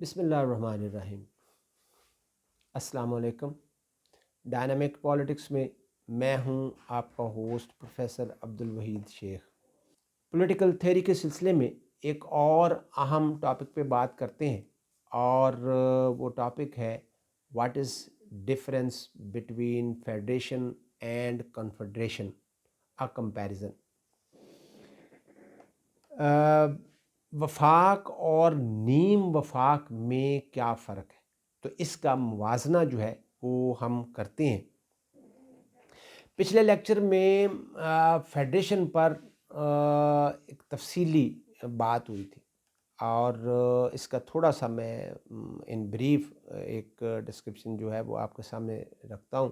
بسم اللہ الرحمن الرحیم۔ السلام علیکم۔ ڈائنامک پالیٹکس میں ہوں آپ کا ہوسٹ پروفیسر عبدالوحید شیخ۔ پولیٹیکل تھیوری کے سلسلے میں ایک اور اہم ٹاپک پہ بات کرتے ہیں، اور وہ ٹاپک ہے what is difference between federation and confederation, a comparison. وفاق اور نیم وفاق میں کیا فرق ہے، تو اس کا موازنہ جو ہے وہ ہم کرتے ہیں۔ پچھلے لیکچر میں فیڈریشن پر ایک تفصیلی بات ہوئی تھی، اور اس کا تھوڑا سا میں ان بریف ایک ڈسکرپشن جو ہے وہ آپ کے سامنے رکھتا ہوں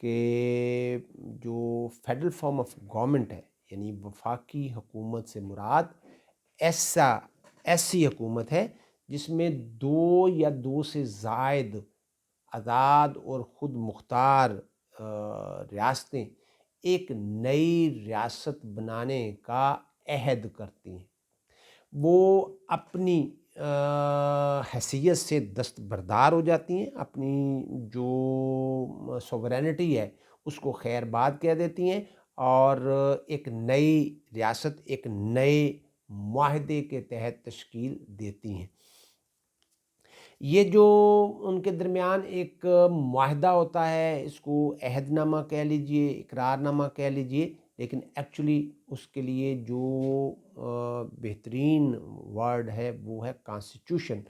کہ جو فیڈرل فارم آف گورنمنٹ ہے، یعنی وفاقی حکومت سے مراد ایسی حکومت ہے جس میں دو یا دو سے زائد آزاد اور خود مختار ریاستیں ایک نئی ریاست بنانے کا عہد کرتی ہیں۔ وہ اپنی حیثیت سے دستبردار ہو جاتی ہیں، اپنی جو سوورینٹی ہے اس کو خیر باد کہہ دیتی ہیں، اور ایک نئی ریاست ایک نئے معاہدے کے تحت تشکیل دیتی ہیں۔ یہ جو ان کے درمیان ایک معاہدہ ہوتا ہے، اس کو عہد نامہ کہہ لیجئے، اقرار نامہ کہہ لیجئے، لیکن ایکچولی اس کے لیے جو بہترین ورڈ ہے وہ ہے کانسٹیٹیوشن۔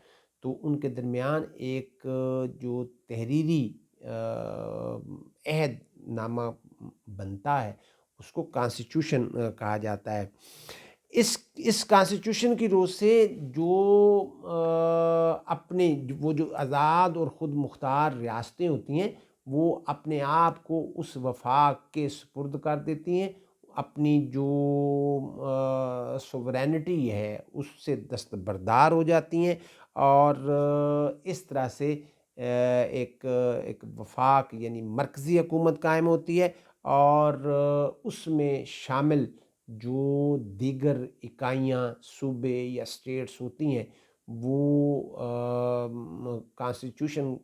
تو ان کے درمیان ایک جو تحریری عہد نامہ بنتا ہے اس کو کانسٹیٹیوشن کہا جاتا ہے۔ اس کانسٹیٹیوشن کی روح سے جو اپنے وہ جو آزاد اور خود مختار ریاستیں ہوتی ہیں وہ اپنے آپ کو اس وفاق کے سپرد کر دیتی ہیں، اپنی جو سوورینٹی ہے اس سے دستبردار ہو جاتی ہیں، اور اس طرح سے ایک وفاق یعنی مرکزی حکومت قائم ہوتی ہے، اور اس میں شامل جو دیگر اکائیاں صوبے یا اسٹیٹس ہوتی ہیں وہ کانسٹیٹیوشن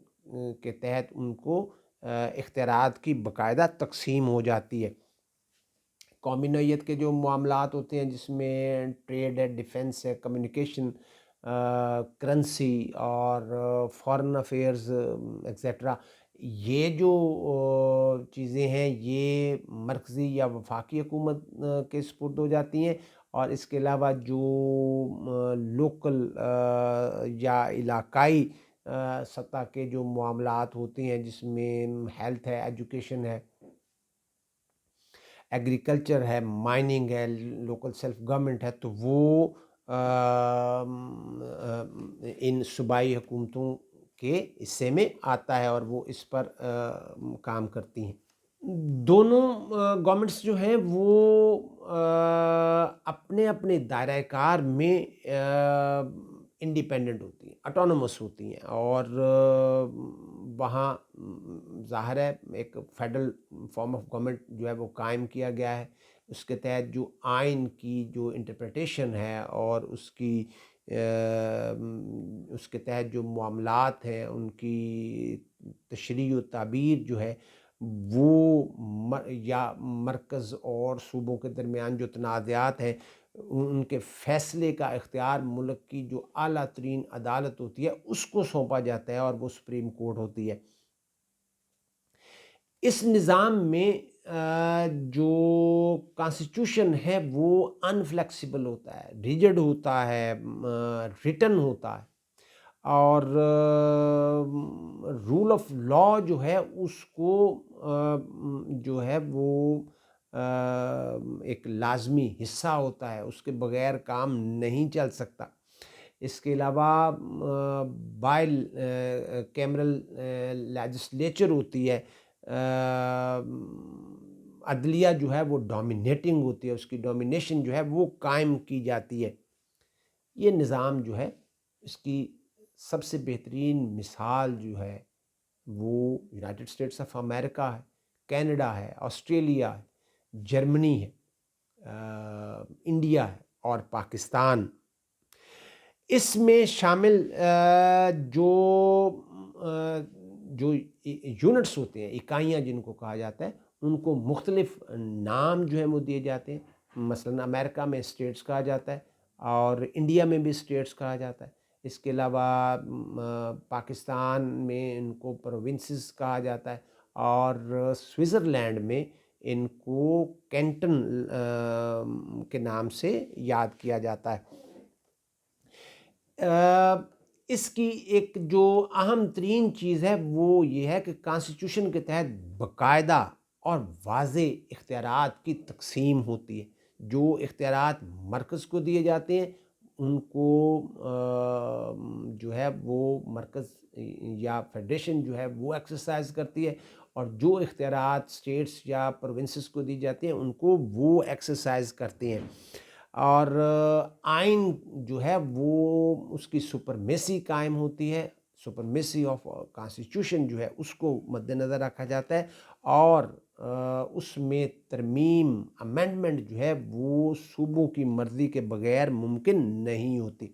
کے تحت ان کو اختیارات کی باقاعدہ تقسیم ہو جاتی ہے۔ قومی نوعیت کے جو معاملات ہوتے ہیں جس میں ٹریڈ ہے، ڈیفنس ہے، کمیونیکیشن، کرنسی اور فارن افیئرز ایکسیٹرا، یہ جو چیزیں ہیں یہ مرکزی یا وفاقی حکومت کے سپرد ہو جاتی ہیں، اور اس کے علاوہ جو لوکل یا علاقائی سطح کے جو معاملات ہوتے ہیں جس میں ہیلتھ ہے، ایجوکیشن ہے، ایگریکلچر ہے، مائننگ ہے، لوکل سیلف گورنمنٹ ہے، تو وہ ان صوبائی حکومتوں کے حصے میں آتا ہے اور وہ اس پر کام کرتی ہیں۔ دونوں گورنمنٹس جو ہیں وہ اپنے اپنے دائرہ کار میں انڈیپینڈنٹ ہوتی ہیں، اٹونومس ہوتی ہیں، اور وہاں ظاہر ہے ایک فیڈرل فارم آف گورنمنٹ جو ہے وہ قائم کیا گیا ہے۔ اس کے تحت جو آئین کی جو انٹرپریٹیشن ہے اور اس کے تحت جو معاملات ہیں ان کی تشریح و تعبیر جو ہے وہ یا مرکز اور صوبوں کے درمیان جو تنازعات ہیں ان کے فیصلے کا اختیار ملک کی جو اعلیٰ ترین عدالت ہوتی ہے اس کو سونپا جاتا ہے، اور وہ سپریم کورٹ ہوتی ہے۔ اس نظام میں جو کانسٹیٹیوشن ہے وہ انفلیکسیبل ہوتا ہے، ریجڈ ہوتا ہے، ریٹن ہوتا ہے، اور رول آف لا جو ہے اس کو جو ہے وہ ایک لازمی حصہ ہوتا ہے، اس کے بغیر کام نہیں چل سکتا۔ اس کے علاوہ بائی کیمرل لیجسلیچر ہوتی ہے، عدلیہ جو ہے وہ ڈومینیٹنگ ہوتی ہے، اس کی ڈومینیشن جو ہے وہ قائم کی جاتی ہے۔ یہ نظام جو ہے اس کی سب سے بہترین مثال جو ہے وہ یونائٹڈ اسٹیٹس آف امریکہ ہے، کینیڈا ہے، آسٹریلیا ہے، جرمنی ہے، انڈیا ہے اور پاکستان۔ اس میں شامل جو جو یونٹس ہوتے ہیں، اکائیاں جن کو کہا جاتا ہے، ان کو مختلف نام جو ہیں وہ دیے جاتے ہیں. مثلاً امریکہ میں اسٹیٹس کہا جاتا ہے اور انڈیا میں بھی اسٹیٹس کہا جاتا ہے. اس کے علاوہ پاکستان میں ان کو پروونسز کہا جاتا ہے اور سوئٹزرلینڈ میں ان کو کینٹن کے نام سے یاد کیا جاتا ہے. اس کی ایک جو اہم ترین چیز ہے وہ یہ ہے کہ کانسٹیٹیوشن کے تحت باقاعدہ اور واضح اختیارات کی تقسیم ہوتی ہے. جو اختیارات مرکز کو دیے جاتے ہیں ان کو جو ہے وہ مرکز یا فیڈریشن جو ہے وہ ایکسرسائز کرتی ہے، اور جو اختیارات اسٹیٹس یا پروونسز کو دی جاتے ہیں ان کو وہ ایکسرسائز کرتے ہیں. اور آئین جو ہے وہ اس کی سپرمیسی قائم ہوتی ہے. سپرمیسی آف کانسٹیٹیوشن جو ہے اس کو مد نظر رکھا جاتا ہے، اور اس میں ترمیم امینڈمنٹ جو ہے وہ صوبوں کی مرضی کے بغیر ممکن نہیں ہوتی.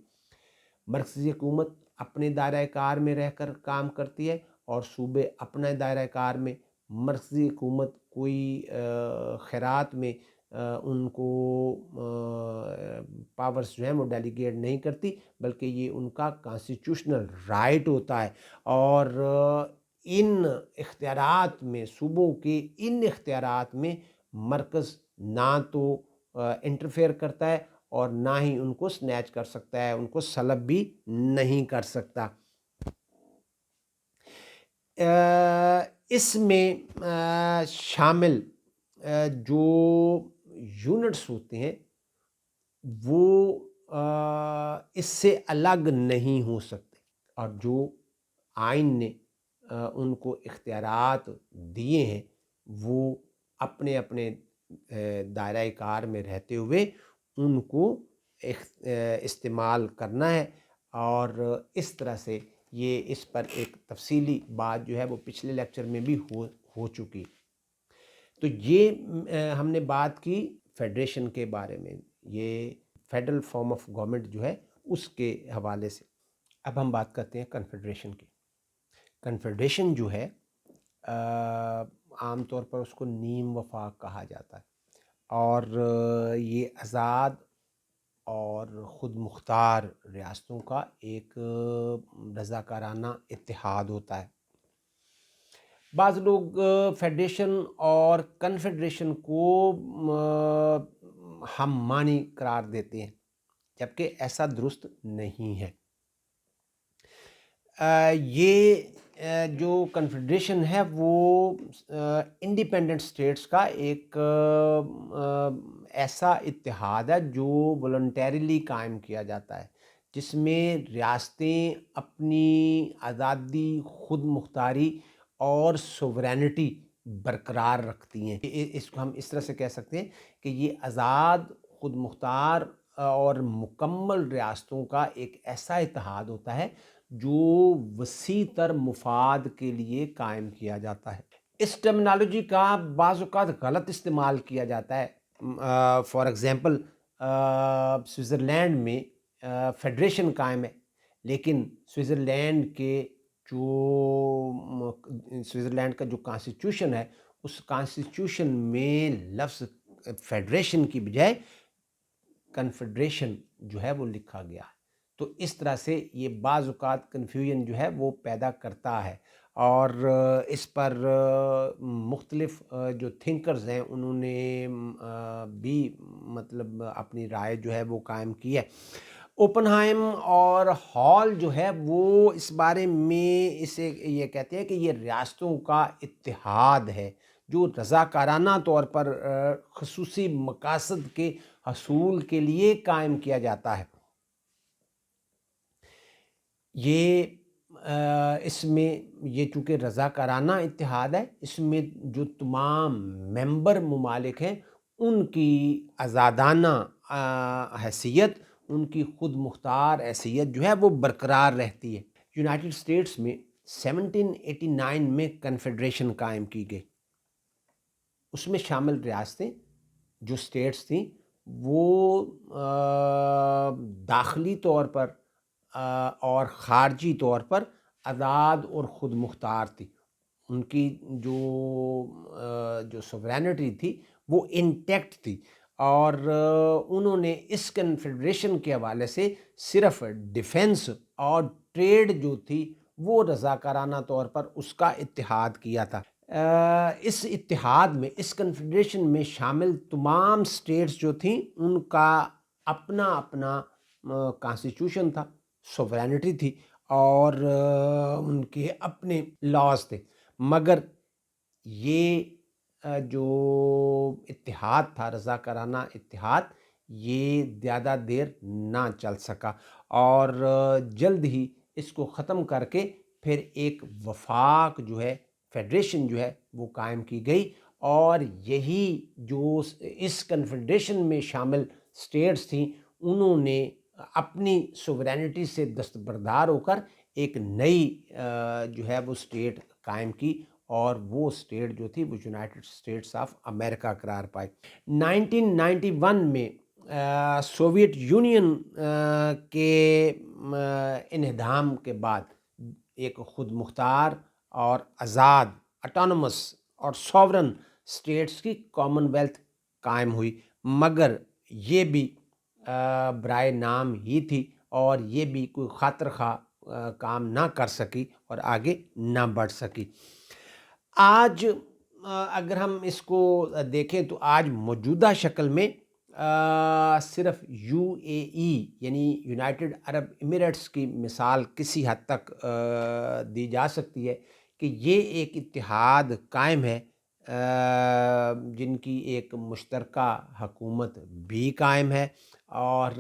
مرکزی حکومت اپنے دائرۂ کار میں رہ کر کام کرتی ہے اور صوبے اپنے دائرۂ کار میں. مرکزی حکومت کوئی خیرات میں ان کو پاورز جو ہیں وہ ڈیلیگیٹ نہیں کرتی، بلکہ یہ ان کا کانسٹیٹیوشنل رائٹ ہوتا ہے. اور ان اختیارات میں، صوبوں کے ان اختیارات میں مرکز نہ تو انٹرفیئر کرتا ہے اور نہ ہی ان کو سنیچ کر سکتا ہے، ان کو سلب بھی نہیں کر سکتا. اس میں شامل جو یونٹس ہوتے ہیں وہ اس سے الگ نہیں ہو سکتے، اور جو آئین نے ان کو اختیارات دیے ہیں وہ اپنے اپنے دائرۂ کار میں رہتے ہوئے ان کو استعمال کرنا ہے. اور اس طرح سے یہ اس پر ایک تفصیلی بات جو ہے وہ پچھلے لیکچر میں بھی ہو چکی. تو یہ ہم نے بات کی فیڈریشن کے بارے میں، یہ فیڈرل فارم آف گورنمنٹ جو ہے اس کے حوالے سے. اب ہم بات کرتے ہیں کنفیڈریشن کی. کنفیڈریشن جو ہے عام طور پر اس کو نیم وفاق کہا جاتا ہے، اور یہ آزاد اور خود مختار ریاستوں کا ایک رضاکارانہ اتحاد ہوتا ہے. بعض لوگ فیڈریشن اور کنفیڈریشن کو ہم معنی قرار دیتے ہیں، جبکہ ایسا درست نہیں ہے. یہ جو کنفیڈریشن ہے وہ انڈیپینڈنٹ اسٹیٹس کا ایک ایسا اتحاد ہے جو والنٹیریلی قائم کیا جاتا ہے، جس میں ریاستیں اپنی آزادی، خود مختاری اور سوورینٹی برقرار رکھتی ہیں. اس کو ہم اس طرح سے کہہ سکتے ہیں کہ یہ آزاد، خود مختار اور مکمل ریاستوں کا ایک ایسا اتحاد ہوتا ہے جو وسیع تر مفاد کے لیے قائم کیا جاتا ہے. اس ٹرمنالوجی کا بعض اوقات غلط استعمال کیا جاتا ہے. فار ایگزامپل سوئٹزرلینڈ میں فیڈریشن قائم ہے، لیکن سوئٹزرلینڈ کا جو کانسٹیٹیوشن ہے اس کانسٹیٹیوشن میں لفظ فیڈریشن کی بجائے کنفیڈریشن جو ہے وہ لکھا گیا ہے. تو اس طرح سے یہ بعض اوقات کنفیوژن جو ہے وہ پیدا کرتا ہے، اور اس پر مختلف جو تھنکرز ہیں انہوں نے بھی مطلب اپنی رائے جو ہے وہ قائم کی ہے. اوپنہائم اور ہال جو ہے وہ اس بارے میں اسے یہ کہتے ہیں کہ یہ ریاستوں کا اتحاد ہے جو رضاکارانہ طور پر خصوصی مقاصد کے حصول کے لیے قائم کیا جاتا ہے. یہ اس میں یہ چونکہ رضاکارانہ اتحاد ہے، اس میں جو تمام ممبر ممالک ہیں ان کی آزادانہ حیثیت، ان کی خود مختار حیثیت جو ہے وہ برقرار رہتی ہے. یونائٹڈ اسٹیٹس میں 1789 میں کنفیڈریشن قائم کی گئی. اس میں شامل ریاستیں جو اسٹیٹس تھیں وہ داخلی طور پر اور خارجی طور پر آزاد اور خود مختار تھی. ان کی جو سوورینٹی تھی وہ انٹیکٹ تھی، اور انہوں نے اس کنفیڈریشن کے حوالے سے صرف ڈیفنس اور ٹریڈ جو تھی وہ رضاکارانہ طور پر اس کا اتحاد کیا تھا. اس اتحاد میں، اس کنفیڈریشن میں شامل تمام سٹیٹس جو تھیں ان کا اپنا اپنا کانسٹیٹیوشن تھا، سوورینٹی تھی، اور ان کے اپنے لاز تھے. مگر یہ جو اتحاد تھا، رضاکارانہ اتحاد، یہ زیادہ دیر نہ چل سکا، اور جلد ہی اس کو ختم کر کے پھر ایک وفاق جو ہے، فیڈریشن جو ہے وہ قائم کی گئی. اور یہی جو اس کنفیڈریشن میں شامل سٹیٹس تھیں انہوں نے اپنی سوورینٹی سے دستبردار ہو کر ایک نئی جو ہے وہ سٹیٹ قائم کی، اور وہ سٹیٹ جو تھی وہ یونائٹڈ اسٹیٹس آف امریکہ قرار پائی. 1991 میں سوویت یونین کے انہدام کے بعد ایک خود مختار اور آزاد، اٹانومس اور سوورن سٹیٹس کی کامن ویلتھ قائم ہوئی، مگر یہ بھی برائے نام ہی تھی، اور یہ بھی کوئی خاطر خواہ کام نہ کر سکی اور آگے نہ بڑھ سکی. آج اگر ہم اس کو دیکھیں تو آج موجودہ شکل میں صرف یو اے ای یعنی یونائٹڈ عرب امریٹس کی مثال کسی حد تک دی جا سکتی ہے کہ یہ ایک اتحاد قائم ہے، جن کی ایک مشترکہ حکومت بھی قائم ہے، اور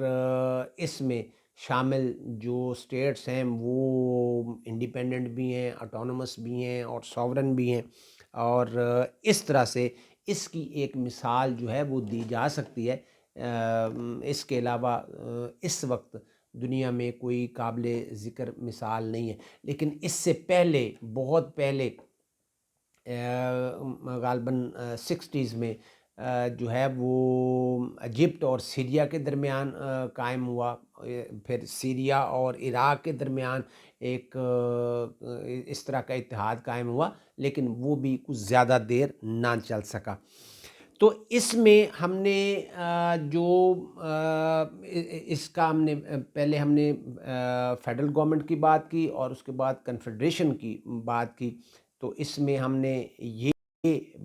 اس میں شامل جو سٹیٹس ہیں وہ انڈیپینڈنٹ بھی ہیں، اٹانومس بھی ہیں اور سوورن بھی ہیں. اور اس طرح سے اس کی ایک مثال جو ہے وہ دی جا سکتی ہے. اس کے علاوہ اس وقت دنیا میں کوئی قابل ذکر مثال نہیں ہے. لیکن اس سے پہلے، بہت پہلے، غالباً 60s میں جو ہے وہ ایجپٹ اور سیریا کے درمیان قائم ہوا، پھر سیریا اور عراق کے درمیان ایک اس طرح کا اتحاد قائم ہوا، لیکن وہ بھی کچھ زیادہ دیر نہ چل سکا. تو اس میں ہم نے جو اس کا پہلے ہم نے فیڈرل گورنمنٹ کی بات کی اور اس کے بعد کنفیڈریشن کی بات کی. تو اس میں ہم نے یہ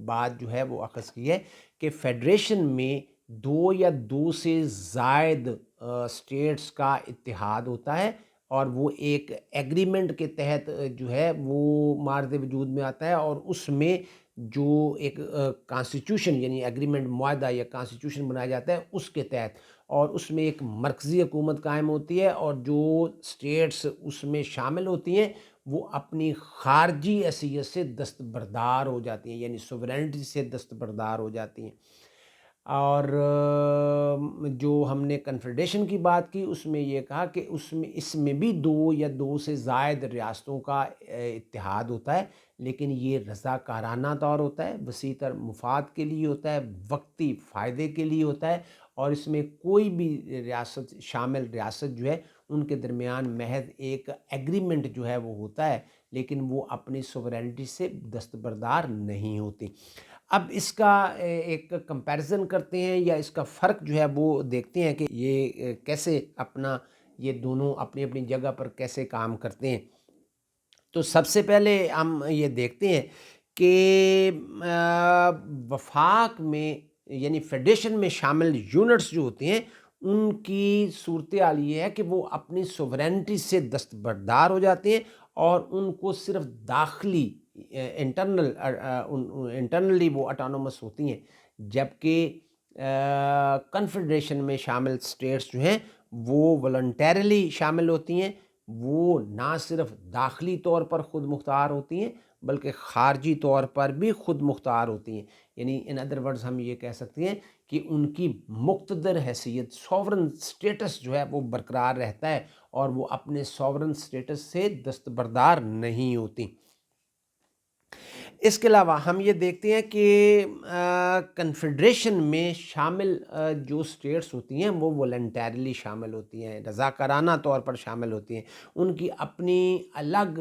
بات جو ہے وہ اخذ کی ہے کہ فیڈریشن میں دو یا دو سے زائد سٹیٹس کا اتحاد ہوتا ہے، اور وہ ایک ایگریمنٹ کے تحت جو ہے وہ مارد وجود میں آتا ہے، اور اس میں جو ایک کانسٹیٹیوشن یعنی ایگریمنٹ، معاہدہ یا کانسٹیٹیوشن بنایا جاتا ہے اس کے تحت، اور اس میں ایک مرکزی حکومت قائم ہوتی ہے، اور جو سٹیٹس اس میں شامل ہوتی ہیں وہ اپنی خارجی حیثیت سے دستبردار ہو جاتی ہیں، یعنی سوورینٹی سے دستبردار ہو جاتی ہیں. اور جو ہم نے کنفیڈریشن کی بات کی اس میں یہ کہا کہ اس میں بھی دو یا دو سے زائد ریاستوں کا اتحاد ہوتا ہے، لیکن یہ رضاکارانہ طور ہوتا ہے، وسیع تر مفاد کے لیے ہوتا ہے، وقتی فائدے کے لیے ہوتا ہے، اور اس میں کوئی بھی شامل ریاست جو ہے ان کے درمیان محض ایک ایگریمنٹ جو ہے وہ ہوتا ہے، لیکن وہ اپنی سوورینٹی سے دستبردار نہیں ہوتی. اب اس کا ایک کمپیریزن کرتے ہیں، یا اس کا فرق جو ہے وہ دیکھتے ہیں کہ یہ کیسے یہ دونوں اپنی اپنی جگہ پر کیسے کام کرتے ہیں. تو سب سے پہلے ہم یہ دیکھتے ہیں کہ وفاق میں یعنی فیڈریشن میں شامل یونٹس جو ہوتے ہیں ان کی صورتحال یہ ہے کہ وہ اپنی سوورینٹی سے دستبردار ہو جاتے ہیں، اور ان کو صرف داخلی انٹرنلی وہ اٹانومس ہوتی ہیں، جبکہ کنفیڈریشن میں شامل سٹیٹس جو ہیں وہ والنٹیرلی شامل ہوتی ہیں. وہ نہ صرف داخلی طور پر خود مختار ہوتی ہیں بلکہ خارجی طور پر بھی خود مختار ہوتی ہیں. یعنی ان ادر ورڈز ہم یہ کہہ سکتے ہیں کہ ان کی مقتدر حیثیت، سوورن سٹیٹس جو ہے وہ برقرار رہتا ہے، اور وہ اپنے سوورن سٹیٹس سے دستبردار نہیں ہوتی. اس کے علاوہ ہم یہ دیکھتے ہیں کہ کنفیڈریشن میں شامل جو اسٹیٹس ہوتی ہیں وہ والنٹیرلی شامل ہوتی ہیں، رضاکارانہ طور پر شامل ہوتی ہیں، ان کی اپنی الگ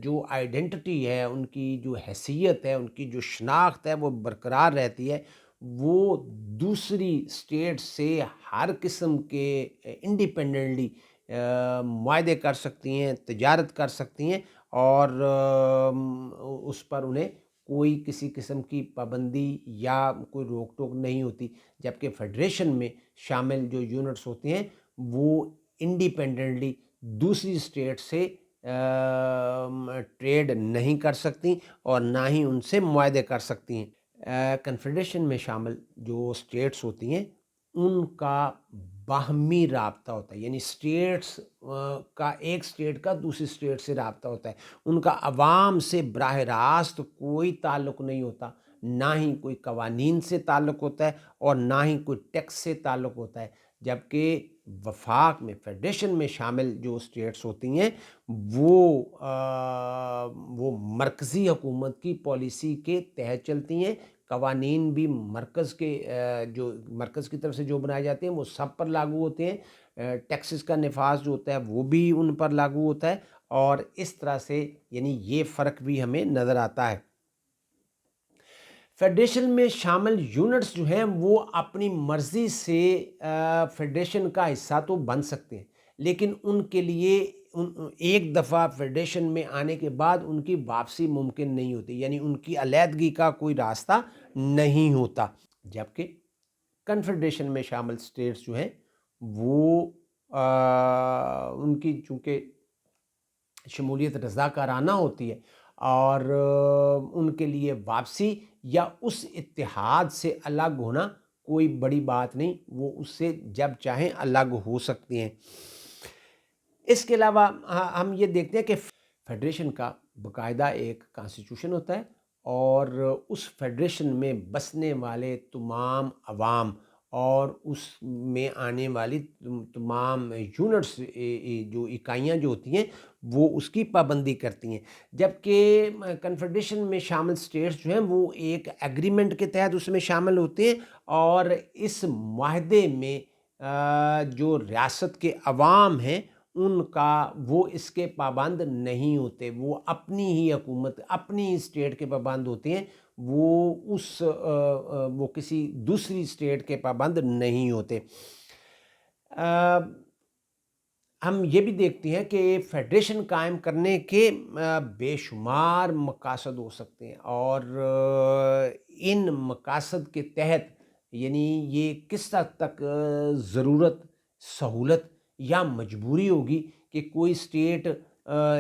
جو آئیڈینٹی ہے، ان کی جو حیثیت ہے، ان کی جو شناخت ہے وہ برقرار رہتی ہے، وہ دوسری اسٹیٹ سے ہر قسم کے انڈیپینڈنٹلی معاہدے کر سکتی ہیں، تجارت کر سکتی ہیں، اور اس پر انہیں کوئی کسی قسم کی پابندی یا کوئی روک ٹوک نہیں ہوتی، جبکہ فیڈریشن میں شامل جو یونٹس ہوتی ہیں وہ انڈیپینڈنٹلی دوسری اسٹیٹ سے ٹریڈ نہیں کر سکتی اور نہ ہی ان سے معاہدے کر سکتی ہیں۔ کنفیڈریشن میں شامل جو اسٹیٹس ہوتی ہیں ان کا باہمی رابطہ ہوتا ہے، یعنی اسٹیٹس کا ایک اسٹیٹ کا دوسری اسٹیٹ سے رابطہ ہوتا ہے، ان کا عوام سے براہ راست کوئی تعلق نہیں ہوتا، نہ ہی کوئی قوانین سے تعلق ہوتا ہے اور نہ ہی کوئی ٹیکس سے تعلق ہوتا ہے، جبکہ وفاق میں فیڈریشن میں شامل جو اسٹیٹس ہوتی ہیں وہ مرکزی حکومت کی پالیسی کے تحت چلتی ہیں، قوانین بھی مرکز کے جو مرکز کی طرف سے جو بنائے جاتے ہیں وہ سب پر لاگو ہوتے ہیں، ٹیکسز کا نفاذ جو ہوتا ہے وہ بھی ان پر لاگو ہوتا ہے، اور اس طرح سے یعنی یہ فرق بھی ہمیں نظر آتا ہے۔ فیڈریشن میں شامل یونٹس جو ہیں وہ اپنی مرضی سے فیڈریشن کا حصہ تو بن سکتے ہیں، لیکن ان کے لیے ایک دفعہ فیڈریشن میں آنے کے بعد ان کی واپسی ممکن نہیں ہوتی، یعنی ان کی علیحدگی کا کوئی راستہ نہیں ہوتا، جبکہ کنفیڈریشن میں شامل اسٹیٹس جو ہیں وہ ان کی چونکہ شمولیت رضاکارانہ ہوتی ہے اور ان کے لیے واپسی یا اس اتحاد سے الگ ہونا کوئی بڑی بات نہیں، وہ اس سے جب چاہیں الگ ہو سکتے ہیں۔ اس کے علاوہ ہم یہ دیکھتے ہیں کہ فیڈریشن کا باقاعدہ ایک کانسٹیٹیوشن ہوتا ہے اور اس فیڈریشن میں بسنے والے تمام عوام اور اس میں آنے والی تمام یونٹس جو اکائیاں جو ہوتی ہیں وہ اس کی پابندی کرتی ہیں، جبکہ کنفیڈریشن میں شامل اسٹیٹس جو ہیں وہ ایک ایگریمنٹ کے تحت اس میں شامل ہوتے ہیں اور اس معاہدے میں جو ریاست کے عوام ہیں ان کا وہ اس کے پابند نہیں ہوتے، وہ اپنی ہی حکومت اپنی اسٹیٹ کے پابند ہوتے ہیں، وہ کسی دوسری اسٹیٹ کے پابند نہیں ہوتے۔ ہم یہ بھی دیکھتے ہیں کہ فیڈریشن قائم کرنے کے بے شمار مقاصد ہو سکتے ہیں اور ان مقاصد کے تحت یعنی یہ کس حد تک ضرورت، سہولت یا مجبوری ہوگی کہ کوئی اسٹیٹ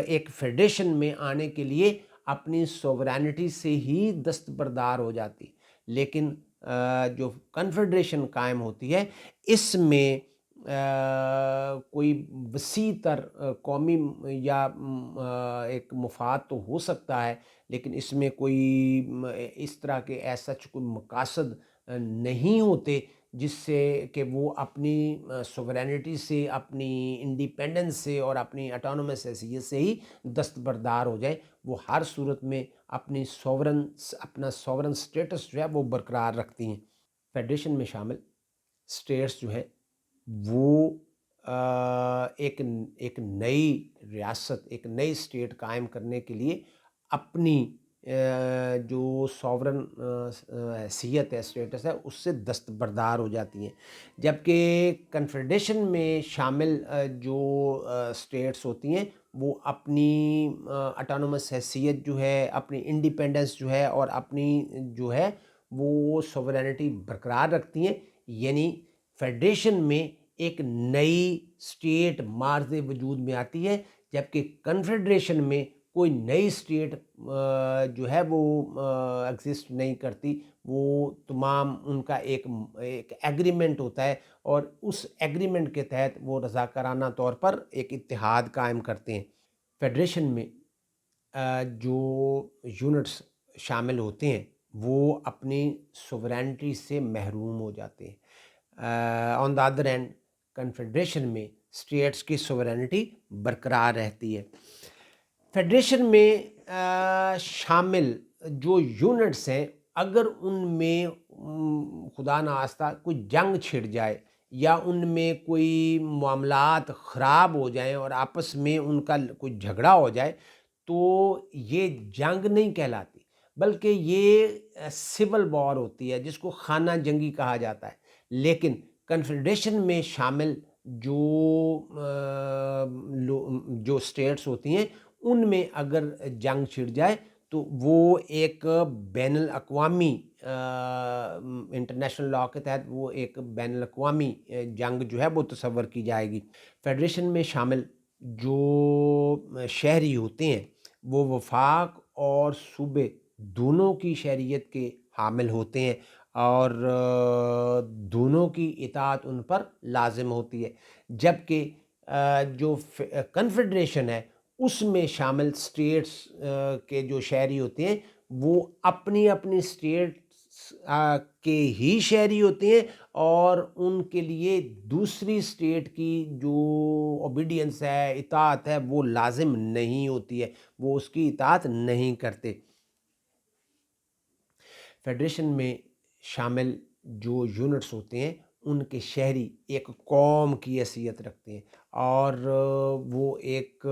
ایک فیڈریشن میں آنے کے لیے اپنی سوورینٹی سے ہی دستبردار ہو جاتی، لیکن جو کنفیڈریشن قائم ہوتی ہے اس میں کوئی وسیع تر قومی یا ایک مفاد تو ہو سکتا ہے، لیکن اس میں کوئی اس طرح کے ایسا کوئی مقاصد نہیں ہوتے جس سے کہ وہ اپنی سوورینٹی سے، اپنی انڈیپینڈنس سے اور اپنی اٹانومس حیثیت سے ہی دستبردار ہو جائے، وہ ہر صورت میں اپنا سوورن سٹیٹس جو ہے وہ برقرار رکھتی ہیں۔ فیڈریشن میں شامل اسٹیٹس جو ہیں وہ ایک نئی ریاست، ایک نئی اسٹیٹ قائم کرنے کے لیے اپنی جو سوورن حیثیت ہے، اسٹیٹس ہے، اس سے دستبردار ہو جاتی ہیں، جبکہ کنفیڈریشن میں شامل جو اسٹیٹس ہوتی ہیں وہ اپنی اٹانومس حیثیت جو ہے، اپنی انڈیپینڈنس جو ہے اور اپنی جو ہے وہ سوورینٹی برقرار رکھتی ہیں، یعنی فیڈریشن میں ایک نئی اسٹیٹ مارز وجود میں آتی ہے، جبکہ کنفیڈریشن میں کوئی نئی اسٹیٹ جو ہے وہ ایگزسٹ نہیں کرتی، وہ تمام ان کا ایک ایگریمنٹ ہوتا ہے اور اس ایگریمنٹ کے تحت وہ رضاکارانہ طور پر ایک اتحاد قائم کرتے ہیں۔ فیڈریشن میں جو یونٹس شامل ہوتے ہیں وہ اپنی سوورینٹی سے محروم ہو جاتے ہیں۔ آن دا ادر اینڈ کنفیڈریشن میں اسٹیٹس کی سوورینٹی برقرار رہتی ہے۔ فیڈریشن میں شامل جو یونٹس ہیں اگر ان میں خدا نخواستہ کوئی جنگ چھڑ جائے یا ان میں کوئی معاملات خراب ہو جائیں اور آپس میں ان کا کوئی جھگڑا ہو جائے تو یہ جنگ نہیں کہلاتی، بلکہ یہ سول وار ہوتی ہے جس کو خانہ جنگی کہا جاتا ہے۔ لیکن کنفیڈریشن میں شامل جو اسٹیٹس ہوتی ہیں ان میں اگر جنگ چھڑ جائے تو وہ ایک بین الاقوامی انٹرنیشنل لاء کے تحت وہ ایک بین الاقوامی جنگ جو ہے وہ تصور کی جائے گی۔ فیڈریشن میں شامل جو شہری ہوتے ہیں وہ وفاق اور صوبے دونوں کی شہریت کے حامل ہوتے ہیں اور دونوں کی اطاعت ان پر لازم ہوتی ہے، جبکہ جو کنفیڈریشن ہے اس میں شامل اسٹیٹس کے جو شہری ہوتے ہیں وہ اپنی اپنی اسٹیٹ کے ہی شہری ہوتے ہیں اور ان کے لیے دوسری اسٹیٹ کی جو اوبیڈینس ہے، اطاعت ہے، وہ لازم نہیں ہوتی ہے، وہ اس کی اطاعت نہیں کرتے۔ فیڈریشن میں شامل جو یونٹس ہوتے ہیں ان کے شہری ایک قوم کی حیثیت رکھتے ہیں اور وہ ایک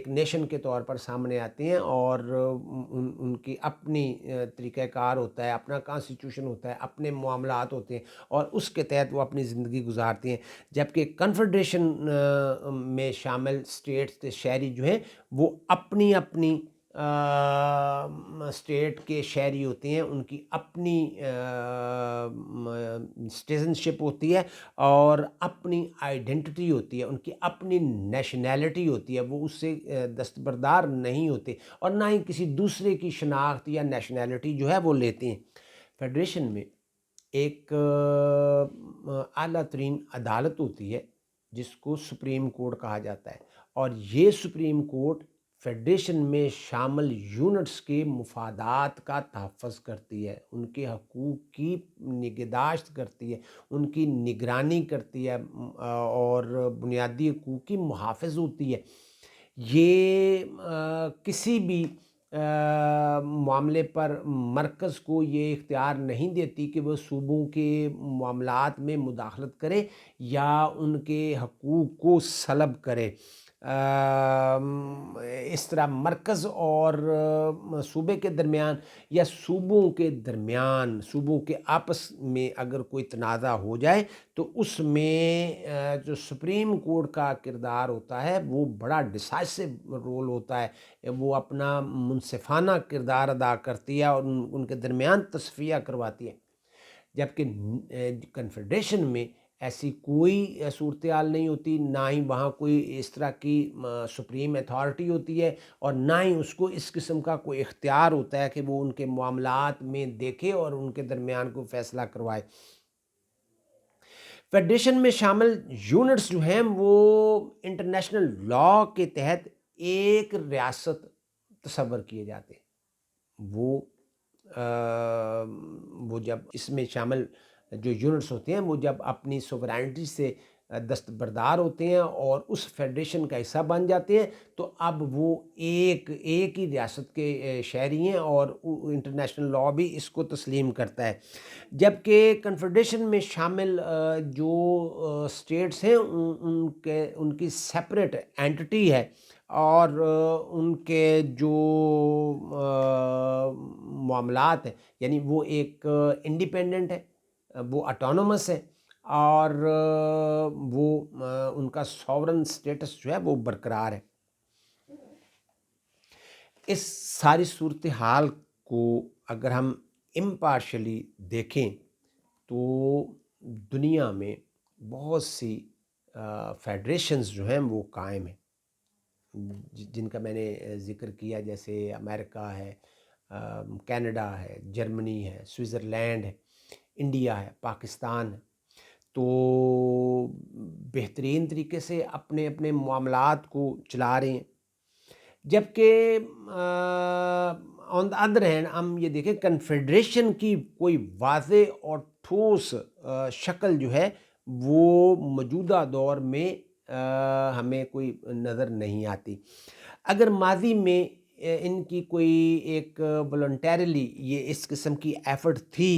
نیشن کے طور پر سامنے آتے ہیں اور ان کی اپنی طریقہ کار ہوتا ہے، اپنا کانسٹیٹیوشن ہوتا ہے، اپنے معاملات ہوتے ہیں اور اس کے تحت وہ اپنی زندگی گزارتے ہیں، جبکہ کنفیڈریشن میں شامل اسٹیٹس کے شہری جو ہیں وہ اپنی اپنی اسٹیٹ کے شہری ہوتے ہیں، ان کی اپنی سٹیزنشپ ہوتی ہے اور اپنی آئیڈینٹی ہوتی ہے، ان کی اپنی نیشنلٹی ہوتی ہے، وہ اس سے دستبردار نہیں ہوتے اور نہ ہی کسی دوسرے کی شناخت یا نیشنلٹی جو ہے وہ لیتے ہیں۔ فیڈریشن میں ایک اعلیٰ ترین عدالت ہوتی ہے جس کو سپریم کورٹ کہا جاتا ہے اور یہ سپریم کورٹ فیڈریشن میں شامل یونٹس کے مفادات کا تحفظ کرتی ہے، ان کے حقوق کی نگہداشت کرتی ہے، ان کی نگرانی کرتی ہے اور بنیادی حقوق کی محافظ ہوتی ہے۔ یہ کسی بھی معاملے پر مرکز کو یہ اختیار نہیں دیتی کہ وہ صوبوں کے معاملات میں مداخلت کرے یا ان کے حقوق کو سلب کرے۔ اس طرح مرکز اور صوبے کے درمیان یا صوبوں کے درمیان، صوبوں کے آپس میں اگر کوئی تنازع ہو جائے تو اس میں جو سپریم کورٹ کا کردار ہوتا ہے وہ بڑا ڈیسائسو رول ہوتا ہے، وہ اپنا منصفانہ کردار ادا کرتی ہے اور ان کے درمیان تصفیہ کرواتی ہے، جبکہ کنفیڈریشن میں ایسی کوئی صورتحال نہیں ہوتی، نہ ہی وہاں کوئی اس طرح کی سپریم اتھارٹی ہوتی ہے اور نہ ہی اس کو اس قسم کا کوئی اختیار ہوتا ہے کہ وہ ان کے معاملات میں دیکھے اور ان کے درمیان کوئی فیصلہ کروائے۔ فیڈریشن میں شامل یونٹس جو ہیں وہ انٹرنیشنل لاء کے تحت ایک ریاست تصور کیے جاتے ہیں۔ وہ جب اس میں شامل جو یونٹس ہوتے ہیں وہ جب اپنی سوورینٹی سے دستبردار ہوتے ہیں اور اس فیڈریشن کا حصہ بن جاتے ہیں تو اب وہ ایک ہی ریاست کے شہری ہیں اور انٹرنیشنل لاء بھی اس کو تسلیم کرتا ہے، جبکہ کنفیڈریشن میں شامل جو اسٹیٹس ہیں ان کی سیپریٹ اینٹی ہے اور ان کے جو معاملات ہیں یعنی وہ ایک انڈیپینڈنٹ ہے، وہ اٹونومس ہے اور وہ ان کا ساورن سٹیٹس جو ہے وہ برقرار ہے۔ اس ساری صورتحال کو اگر ہم امپارشلی دیکھیں تو دنیا میں بہت سی فیڈریشنز جو ہیں وہ قائم ہیں جن کا میں نے ذکر کیا، جیسے امریکہ ہے، کینیڈا ہے، جرمنی ہے، سوئٹزرلینڈ ہے، انڈیا ہے، پاکستان ہے، تو بہترین طریقے سے اپنے اپنے معاملات کو چلا رہے ہیں، جبکہ آن دا ادر ہینڈ ہم یہ دیکھیں کنفیڈریشن کی کوئی واضح اور ٹھوس شکل جو ہے وہ موجودہ دور میں ہمیں کوئی نظر نہیں آتی۔ اگر ماضی میں ان کی کوئی ایک والنٹیرلی یہ اس قسم کی ایفرٹ تھی،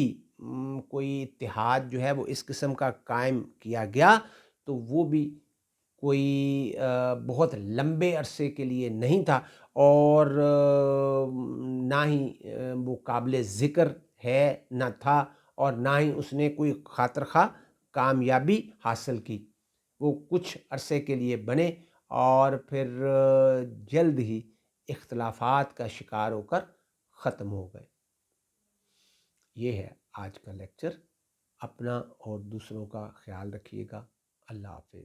کوئی اتحاد جو ہے وہ اس قسم کا قائم کیا گیا، تو وہ بھی کوئی بہت لمبے عرصے کے لیے نہیں تھا، اور نہ ہی وہ قابل ذکر ہے، نہ تھا، اور نہ ہی اس نے کوئی خاطر خواہ کامیابی حاصل کی۔ وہ کچھ عرصے کے لیے بنے اور پھر جلد ہی اختلافات کا شکار ہو کر ختم ہو گئے۔ یہ ہے آج کا لیکچر۔ اپنا اور دوسروں کا خیال رکھیے گا۔ اللہ حافظ۔